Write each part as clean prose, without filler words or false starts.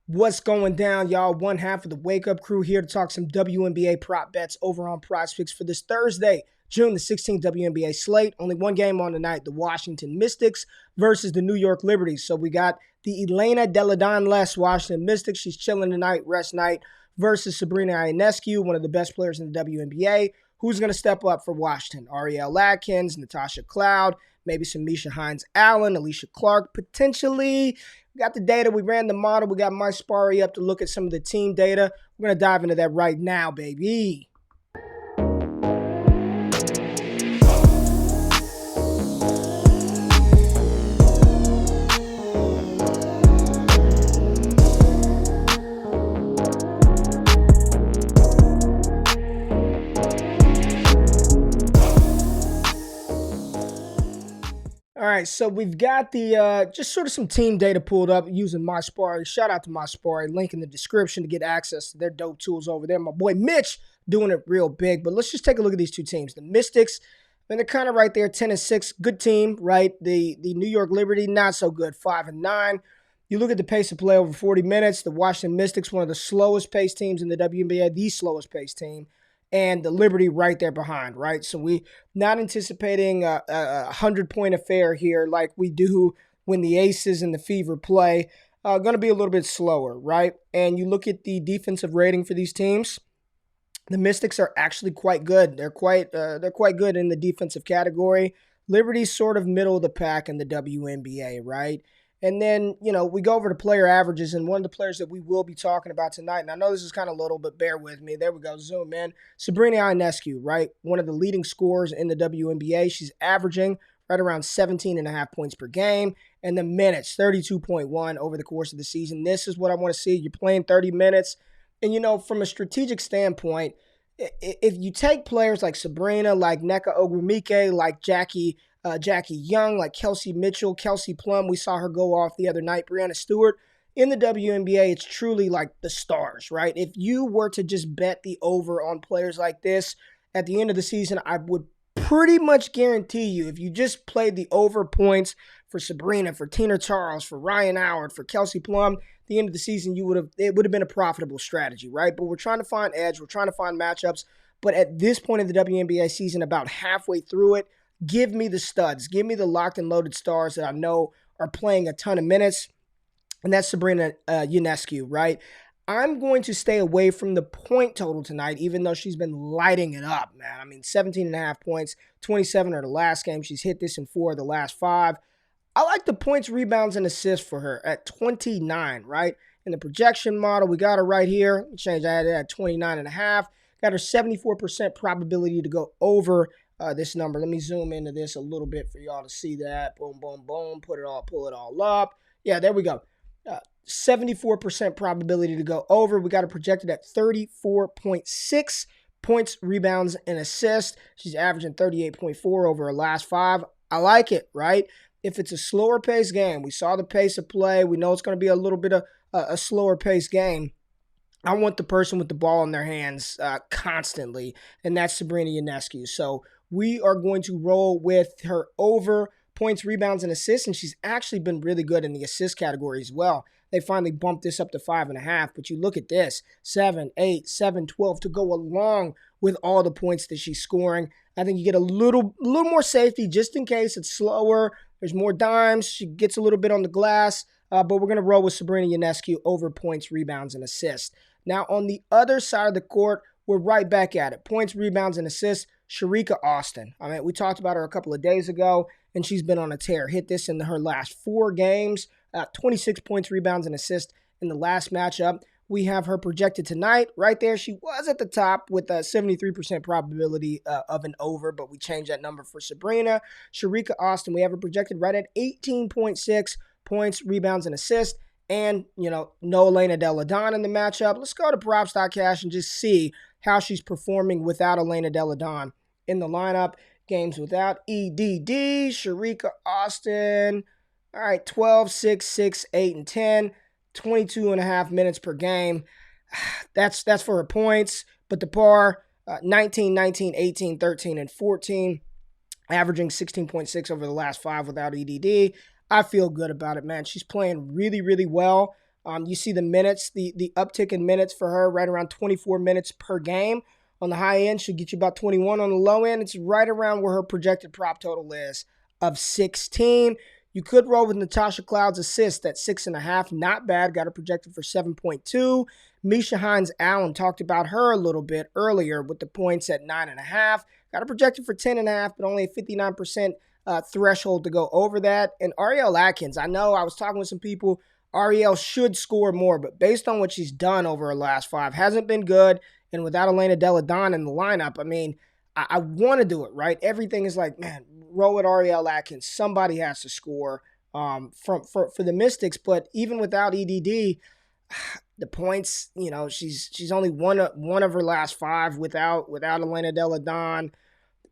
What's going down, y'all? One half of the Wake Up Crew here to talk some WNBA prop bets over on PrizePicks for this Thursday, June the 16th WNBA slate. Only one game on tonight, the Washington Mystics versus the New York Liberties. So we got the Elena Deladon-less Washington Mystics. She's chilling tonight, rest night, versus Sabrina Yaneski, one of the best players in the WNBA. Who's going to step up for Washington? Ariel Atkins, Natasha Cloud, maybe some Misha Hines-Allen, Alicia Clark, potentially. We got the data. We ran the model. We got my Spari up to look at some of the team data. We're going to dive into that right now, baby. All right, so we've got the just sort of some team data pulled up using my Spari. Shout out to my Spari. Link in the description to get access to their dope tools over there. My boy Mitch doing it real big. But let's just take a look at these two teams. The Mystics, and they're kind of right there, 10-6. Good team, right? The New York Liberty, not so good, 5-9. You look at the pace of play over 40 minutes. The Washington Mystics, one of the slowest paced teams in the WNBA, the slowest paced team. And the Liberty right there behind, right? So we not anticipating a 100-point affair here like we do when the Aces and the Fever play. Going to be a little bit slower, right? And you look at the defensive rating for these teams. The Mystics are actually quite good. They're quite good in the defensive category. Liberty's sort of middle of the pack in the WNBA, right? And then, we go over to player averages, and one of the players that we will be talking about tonight, and I know this is kind of little, but bear with me. There we go, zoom in. Sabrina Yaneski, right? One of the leading scorers in the WNBA. She's averaging right around 17.5 points per game, and the minutes, 32.1 over the course of the season. This is what I want to see. You're playing 30 minutes, and, from a strategic standpoint, if you take players like Sabrina, like Nneka Ogwumike, like Jackie Young, like Kelsey Mitchell, Kelsey Plum. We saw her go off the other night. Brianna Stewart. In the WNBA, it's truly like the stars, right? If you were to just bet the over on players like this at the end of the season, I would pretty much guarantee you, if you just played the over points for Sabrina, for Tina Charles, for Ryan Howard, for Kelsey Plum, at the end of the season, it would have been a profitable strategy, right? But we're trying to find edge. We're trying to find matchups. But at this point in the WNBA season, about halfway through it, give me the studs. Give me the locked and loaded stars that I know are playing a ton of minutes. And that's Sabrina Yaneski, right? I'm going to stay away from the point total tonight, even though she's been lighting it up, man. I mean, 17.5 points, 27 are the last game. She's hit this in 4 of the last 5. I like the points, rebounds, and assists for her at 29, right? In the projection model, we got her right here. Change that at 29.5. Got her 74% probability to go over this number. Let me zoom into this a little bit for y'all to see that. Boom, boom, boom. Pull it all up. Yeah, there we go. 74% probability to go over. We got it projected at 34.6 points, rebounds, and assists. She's averaging 38.4 over her last 5. I like it, right? If it's a slower paced game, we saw the pace of play. We know it's going to be a little bit of a slower paced game. I want the person with the ball in their hands constantly, and that's Sabrina Yaneski. So we are going to roll with her over points, rebounds, and assists, and she's actually been really good in the assist category as well. They finally bumped this up to 5.5, but you look at this, 7, 8, 7, 12 to go along with all the points that she's scoring. I think you get a little more safety just in case it's slower. There's more dimes. She gets a little bit on the glass, but we're going to roll with Sabrina Yaneski over points, rebounds, and assists. Now, on the other side of the court, we're right back at it. Points, rebounds, and assists, Shericka Austin. I mean, we talked about her a couple of days ago, and she's been on a tear. Hit this in her last 4 games, 26 points, rebounds, and assists in the last matchup. We have her projected tonight. Right there, she was at the top with a 73% probability of an over, but we changed that number for Sabrina. Shericka Austin, we have her projected right at 18.6 points, rebounds, and assists. And, no Elena Deladon in the matchup. Let's go to props.cash and just see how she's performing without Elena Deladon in the lineup. Games without EDD, Shericka Austin. All right, 12, 6, 6, 8, and 10. 22.5 minutes per game. That's for her points. But the par, 19, 19, 18, 13, and 14. Averaging 16.6 over the last 5 without EDD. I feel good about it, man. She's playing really, really well. You see the minutes, the uptick in minutes for her, right around 24 minutes per game. On the high end, should get you about 21. On the low end, it's right around where her projected prop total is of 16. You could roll with Natasha Cloud's assist at 6.5. Not bad. Got her projected for 7.2. Misha Hines-Allen, talked about her a little bit earlier with the points at 9.5. Got her projected for 10.5, but only a 59% threshold to go over that. And Ariel Atkins, I know I was talking with some people. Ariel should score more, but based on what she's done over her last 5, hasn't been good. And without Elena Delle Donne in the lineup, I mean, I want to do it, right? Everything is like, man, roll with Ariel Atkins. Somebody has to score for the Mystics. But even without EDD, the points, she's only one of her last 5 without Elena Delle Donne.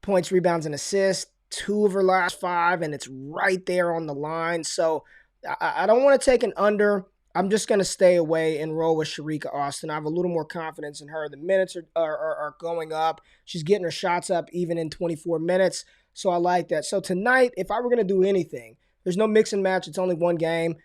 Points, rebounds, and assists, 2 of her last 5, and it's right there on the line. So I don't want to take an under. I'm just going to stay away and roll with Shericka Austin. I have a little more confidence in her. The minutes are going up. She's getting her shots up even in 24 minutes. So I like that. So tonight, if I were going to do anything, there's no mix and match. It's only one game.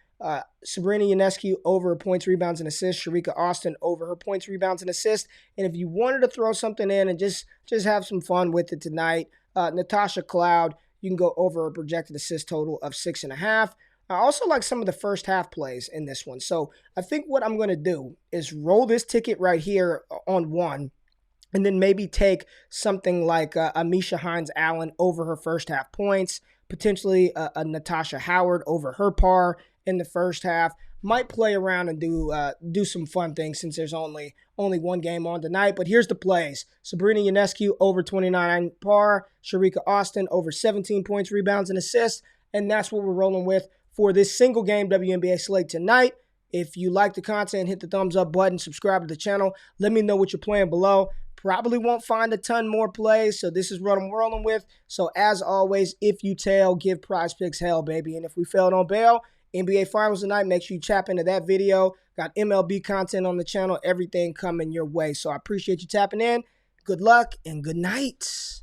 Sabrina Yaneski over her points, rebounds, and assists. Shericka Austin over her points, rebounds, and assists. And if you wanted to throw something in and just have some fun with it tonight, Natasha Cloud, you can go over a projected assist total of 6.5. I also like some of the first half plays in this one. So I think what I'm going to do is roll this ticket right here on 1, and then maybe take something like a Misha Hines-Allen over her first half points, potentially a Natasha Howard over her par in the first half. Might play around and do some fun things since there's only one game on tonight. But here's the plays. Sabrina Yaneski over 29 par. Shericka Austin over 17 points, rebounds, and assists. And that's what we're rolling with for this single game WNBA slate tonight. If you like the content, hit the thumbs up button, subscribe to the channel. Let me know what you're playing below. Probably won't find a ton more plays, so this is what I'm rolling with. So as always, if you tail, give PrizePicks hell, baby. And if we failed on bail, NBA Finals tonight, make sure you tap into that video. Got MLB content on the channel, everything coming your way. So I appreciate you tapping in. Good luck and good night.